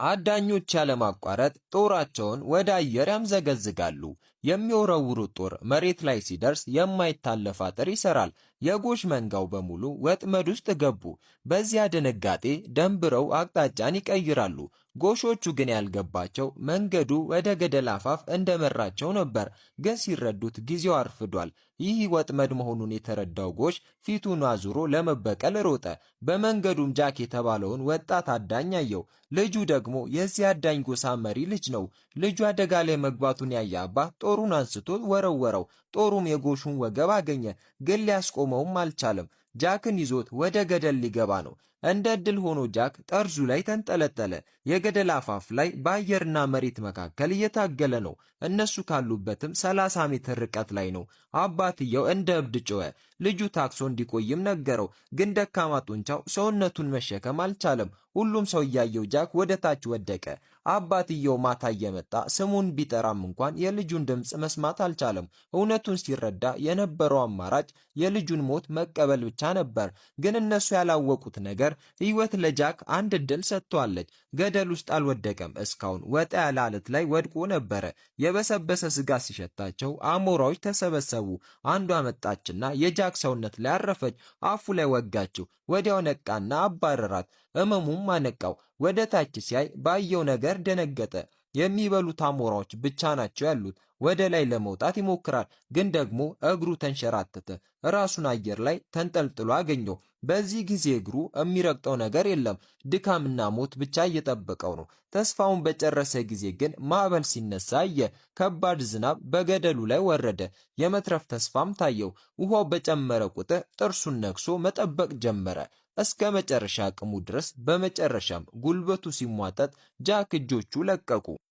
አዳኞች ያለማቋረጥ ጦራቸውን ወደ አየር ያምዘገዝጋሉ። የሚወረውሩት ጦር መሬት ላይ ሲደርስ የማይታለፍ አጥር ይሰራል። የጎሽ መንጋው በሙሉ ወጥመድ ውስጥ ገቡ። በዚያ ድንጋጤ ደንብረው አቅጣጫን ይቀይራሉ። ጎሾቹ ግን ያልገባቸው መንገዱ ወደ ገደል አፋፍ እንደመራቸው ነበር። ግን ሲረዱት ጊዜው አርፍዷል። ይህ ወጥመድ መሆኑን የተረዳው ጎሽ ፊቱን አዙሮ ለመበቀል ሮጠ። በመንገዱም ጃክ የተባለውን ወጣት አዳኝ አየው። ልጁ ደግሞ የዚህ አዳኝ ጎሳ መሪ ልጅ ነው። ልጁ አደጋ ላይ መግባቱን ያየ አባት ጦሩን አንስቶ ወረወረው። ጦሩም የጎሹን ወገብ አገኘ፣ ግን ሊያስቆመውም አልቻለም። ጃክን ይዞት ወደ ገደል ሊገባ ነው። እንደ ዕድል ሆኖ ጃክ ጠርዙ ላይ ተንጠለጠለ። የገደል አፋፍ ላይ በአየርና መሬት መካከል እየታገለ ነው። እነሱ ካሉበትም 30 ሜትር ርቀት ላይ ነው። አባትየው እንደ እብድ ጮኸ። ልጁ ታክሶ እንዲቆይም ነገረው፣ ግን ደካማ ጡንቻው ሰውነቱን መሸከም አልቻለም። ሁሉም ሰው እያየው ጃክ ወደ ታች ወደቀ። አባትየው ማታ እየመጣ ስሙን ቢጠራም እንኳን የልጁን ድምፅ መስማት አልቻለም። እውነቱን ሲረዳ የነበረው አማራጭ የልጁን ሞት መቀበል ብቻ ነበር። ግን እነሱ ያላወቁት ነገር ሕይወት ለጃክ አንድ ዕድል ሰጥቷለች። ገደል ውስጥ አልወደቀም። እስካሁን ወጣ ያለ አለት ላይ ወድቆ ነበረ። የበሰበሰ ስጋ ሲሸታቸው አሞራዎች ተሰበሰቡ። አንዷ መጣችና የጃክ ሰውነት ላይ አረፈች። አፉ ላይ ወጋችው። ወዲያው ነቃና አባረራት። ህመሙም አነቃው። ወደ ታች ሲያይ ባየው ነገር ደነገጠ። የሚበሉት አሞራዎች ብቻ ናቸው ያሉት። ወደ ላይ ለመውጣት ይሞክራል፣ ግን ደግሞ እግሩ ተንሸራተተ። ራሱን አየር ላይ ተንጠልጥሎ አገኘው። በዚህ ጊዜ እግሩ የሚረግጠው ነገር የለም። ድካምና ሞት ብቻ እየጠበቀው ነው። ተስፋውን በጨረሰ ጊዜ ግን ማዕበል ሲነሳ አየ። ከባድ ዝናብ በገደሉ ላይ ወረደ። የመትረፍ ተስፋም ታየው። ውሃው በጨመረ ቁጥር ጥርሱን ነክሶ መጠበቅ ጀመረ እስከ መጨረሻ አቅሙ ድረስ። በመጨረሻም ጉልበቱ ሲሟጠጥ ጃክ እጆቹ ለቀቁ።